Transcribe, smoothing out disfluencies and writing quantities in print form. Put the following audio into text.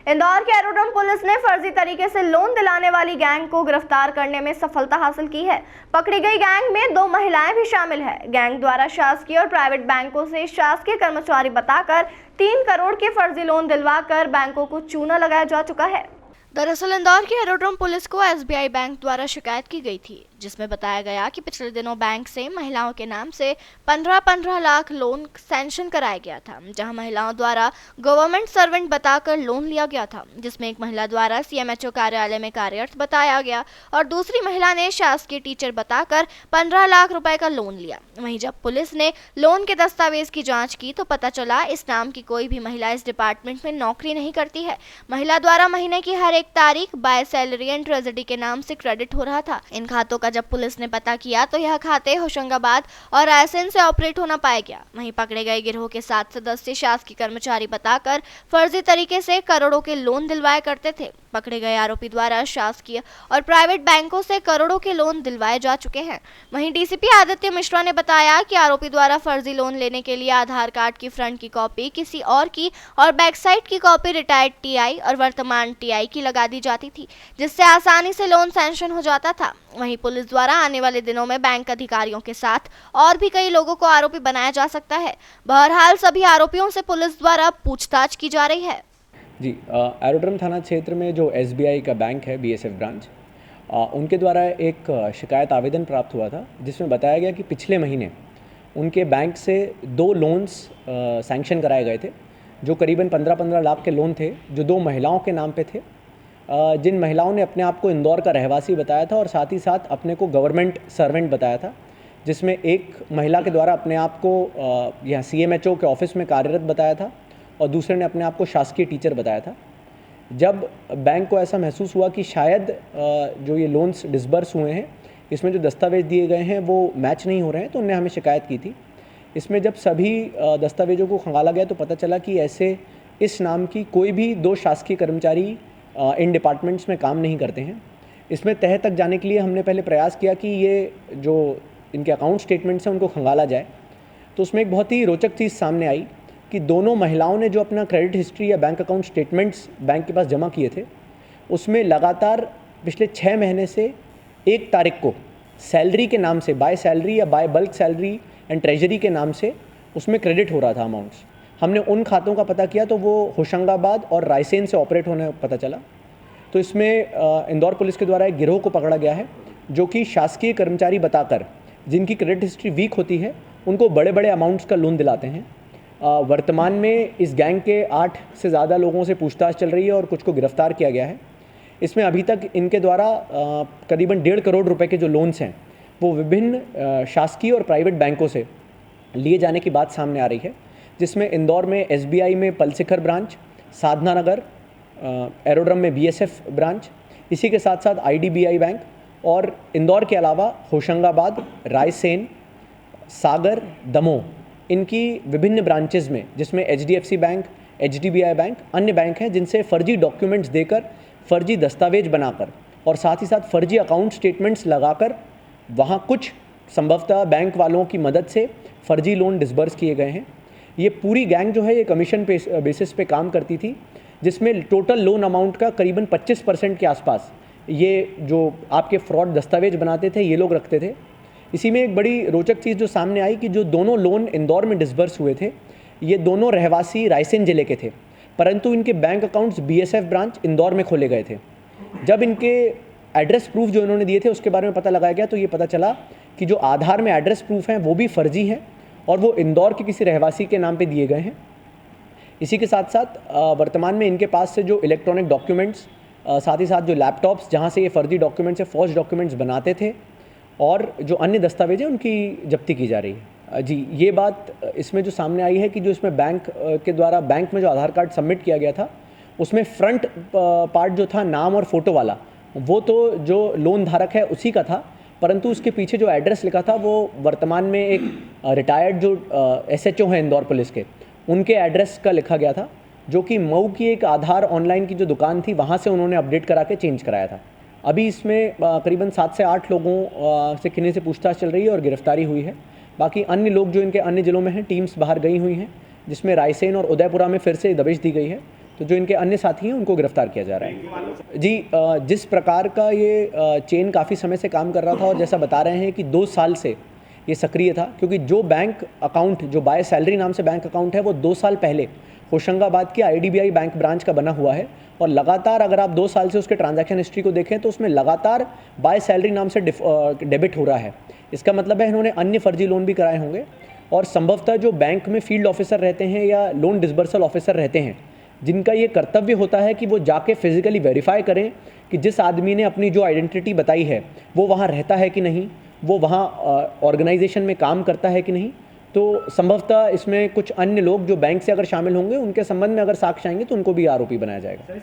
इंदौर के aerodrome police ने फर्जी तरीके से लोन दिलाने वाली गैंग को गिरफ्तार करने में सफलता हासिल की है। पकड़ी गई गैंग में 2 महिलाएं भी शामिल है। गैंग द्वारा शासकीय और प्राइवेट बैंकों से शासकीय कर्मचारी बताकर 3 करोड़ के फर्जी लोन दिलवाकर बैंकों को चूना लगाया जा चुका है। दरअसल इंदौर के एरोड्रम पुलिस को एसबीआई बैंक द्वारा शिकायत की गई थी, जिसमें बताया गया कि पिछले दिनों बैंक से महिलाओं के नाम से 15-15 लाख लोन सैंक्शन कराया गया था, जहां महिलाओं द्वारा गवर्नमेंट सर्वेंट बताकर लोन लिया गया था, जिसमें एक महिला द्वारा सीएमएचओ कार्यालय में कार्यरत बताया गया और दूसरी महिला ने शासकीय टीचर बताकर 15 लाख रुपए का लोन लिया। वहीं जब पुलिस ने लोन के दस्तावेज की जाँच की तो पता चला इस नाम की कोई भी महिला इस डिपार्टमेंट में नौकरी नहीं करती है। महिला द्वारा महीने की हर एक तारीख बाय सैलरी एंड ट्रेजेडी के नाम से क्रेडिट हो रहा था। इन खातों का जब पुलिस ने पता किया तो यह खाते होशंगाबाद और रायसेन से ऑपरेट होना पाया गया। वहीं पकड़े गए गिरोह के 7 सदस्य शासकीय कर्मचारी बताकर फर्जी तरीके से करोड़ों के लोन दिलवाया करते थे। पकड़े गए आरोपी द्वारा शासकीय और प्राइवेट बैंकों से करोड़ों के लोन दिलवाए जा चुके हैं। वहीं डीसीपी आदित्य मिश्रा ने बताया कि आरोपी द्वारा फर्जी लोन लेने के लिए आधार कार्ड की फ्रंट की कॉपी किसी और की और बैक साइड की कॉपी रिटायर्ड टीआई और वर्तमान टीआई की लगा दी जाती थी, जिससे आसानी से लोन सैंक्शन हो जाता था। वहीं पुलिस द्वारा आने वाले दिनों में बैंक अधिकारियों के साथ और भी कई लोगों को आरोपी बनाया जा सकता है। बहरहाल सभी आरोपियों से पुलिस द्वारा पूछताछ की जा रही है। जी, एरोड्रम थाना क्षेत्र में जो एसबीआई का बैंक है बीएसएफ ब्रांच, उनके द्वारा एक शिकायत आवेदन प्राप्त हुआ था, जिसमें बताया गया कि पिछले महीने उनके बैंक से 2 लोन्स सैंक्शन कराए गए थे, जो करीबन 15-15 लाख के लोन थे, जो 2 महिलाओं के नाम पे थे, जिन महिलाओं ने अपने आप को इंदौर का रहवासी बताया था और साथ ही साथ अपने को गवर्नमेंट सर्वेंट बताया था, जिसमें एक महिला के द्वारा अपने आप को यहाँ सीएमएचओ के ऑफिस में कार्यरत बताया था और दूसरे ने अपने आप को शासकीय टीचर बताया था। जब बैंक को ऐसा महसूस हुआ कि शायद जो ये लोन्स डिसबर्स हुए हैं, इसमें जो दस्तावेज दिए गए हैं वो मैच नहीं हो रहे हैं, तो उन्होंने हमें शिकायत की थी। इसमें जब सभी दस्तावेजों को खंगाला गया तो पता चला कि ऐसे इस नाम की कोई भी 2 शासकीय कर्मचारी इन डिपार्टमेंट्स में काम नहीं करते हैं। इसमें तह तक जाने के लिए हमने पहले प्रयास किया कि ये जो इनके अकाउंट स्टेटमेंट्स हैं उनको खंगाला जाए, तो उसमें एक बहुत ही रोचक चीज़ सामने आई कि दोनों महिलाओं ने जो अपना क्रेडिट हिस्ट्री या बैंक अकाउंट स्टेटमेंट्स बैंक के पास जमा किए थे, उसमें लगातार पिछले 6 महीने से 1 तारीख को सैलरी के नाम से बाय सैलरी या by bulk salary and treasury के नाम से उसमें क्रेडिट हो रहा था अमाउंट्स। हमने उन खातों का पता किया तो वो होशंगाबाद और रायसेन से ऑपरेट होने पता चला। तो इसमें इंदौर पुलिस के द्वारा एक गिरोह को पकड़ा गया है, जो कि शासकीय कर्मचारी बताकर जिनकी क्रेडिट हिस्ट्री वीक होती है उनको बड़े बड़े अमाउंट्स का लोन दिलाते हैं। वर्तमान में इस गैंग के 8 से ज़्यादा लोगों से पूछताछ चल रही है और कुछ को गिरफ्तार किया गया है। इसमें अभी तक इनके द्वारा करीबन 1.5 करोड़ रुपए के जो लोन्स हैं वो विभिन्न शासकीय और प्राइवेट बैंकों से लिए जाने की बात सामने आ रही है, जिसमें इंदौर में एसबीआई में पलसिखर ब्रांच, साधना नगर एरोड्रम में बीएसएफ ब्रांच, इसी के साथ साथ आईडीबीआई बैंक और इंदौर के अलावा होशंगाबाद, रायसेन, सागर, दमोह, इनकी विभिन्न ब्रांचेज़ में, जिसमें एचडीएफसी बैंक, एचडीबीआई बैंक, अन्य बैंक हैं, जिनसे फर्जी डॉक्यूमेंट्स देकर, फर्जी दस्तावेज बनाकर और साथ ही साथ फर्जी अकाउंट स्टेटमेंट्स लगाकर वहाँ कुछ संभवतः बैंक वालों की मदद से फर्जी लोन डिसबर्स किए गए हैं। ये पूरी गैंग जो है ये कमीशन बेसिस पे काम करती थी, जिसमें टोटल लोन अमाउंट का करीबन 25% के आसपास ये जो आपके फ्रॉड दस्तावेज बनाते थे ये लोग रखते थे। इसी में एक बड़ी रोचक चीज़ जो सामने आई कि जो दोनों लोन इंदौर में डिसबर्स हुए थे, ये दोनों रहवासी रायसेन ज़िले के थे, परंतु इनके bank accounts BSF branch Indore में खोले गए थे। जब इनके एड्रेस प्रूफ जो इन्होंने दिए थे उसके बारे में पता लगाया गया तो ये पता चला कि जो आधार में एड्रेस प्रूफ हैं वो भी फर्जी हैं और वो इंदौर के किसी रहवासी के नाम पे दिए गए हैं। इसी के साथ साथ वर्तमान में इनके पास से जो इलेक्ट्रॉनिक डॉक्यूमेंट्स, साथ ही साथ जो लैपटॉप्स जहाँ से ये फर्जी डॉक्यूमेंट्स या फॉल्स डॉक्यूमेंट्स बनाते थे और जो अन्य दस्तावेज हैं उनकी जब्ती की जा रही है। जी, ये बात इसमें जो सामने आई है कि जो इसमें बैंक के द्वारा बैंक में जो आधार कार्ड सबमिट किया गया था उसमें फ्रंट पार्ट जो था नाम और फ़ोटो वाला, वो तो जो लोन धारक है उसी का था, परंतु उसके पीछे जो एड्रेस लिखा था वो वर्तमान में एक रिटायर्ड जो एसएचओ हैं इंदौर पुलिस के, उनके एड्रेस का लिखा गया था, जो कि मऊ की एक आधार ऑनलाइन की जो दुकान थी वहाँ से उन्होंने अपडेट करा के चेंज कराया था। अभी इसमें करीबन 7 से 8 लोगों से किन्हीं से पूछताछ चल रही है और गिरफ्तारी हुई है। बाकी अन्य लोग जो इनके अन्य ज़िलों में हैं, टीम्स बाहर गई हुई हैं, जिसमें रायसेन और उदयपुरा में फिर से दबिश दी गई है तो जो इनके अन्य साथी हैं उनको गिरफ्तार किया जा रहा है। जी, जिस प्रकार का ये चेन काफ़ी समय से काम कर रहा था और जैसा बता रहे हैं कि 2 साल से ये सक्रिय था, क्योंकि जो बैंक अकाउंट जो बाय सैलरी नाम से बैंक अकाउंट है वो 2 साल पहले होशंगाबाद के IDBI बैंक ब्रांच का बना हुआ है और लगातार अगर आप 2 साल से उसके ट्रांजैक्शन हिस्ट्री को देखें तो उसमें लगातार बाय सैलरी नाम से डेबिट हो रहा है। इसका मतलब है इन्होंने अन्य फर्जी लोन भी कराए होंगे और संभवतः जो बैंक में फील्ड ऑफिसर रहते हैं या लोन डिसबर्सल ऑफिसर रहते हैं, जिनका ये कर्तव्य होता है कि वो जाके फिजिकली वेरीफाई करें कि जिस आदमी ने अपनी जो आइडेंटिटी बताई है वो वहाँ रहता है कि नहीं, वो वहाँ ऑर्गेनाइजेशन में काम करता है कि नहीं, तो संभवतः इसमें कुछ अन्य लोग जो बैंक से अगर शामिल होंगे उनके संबंध में अगर साक्ष्य आएंगे तो उनको भी आरोपी बनाया जाएगा।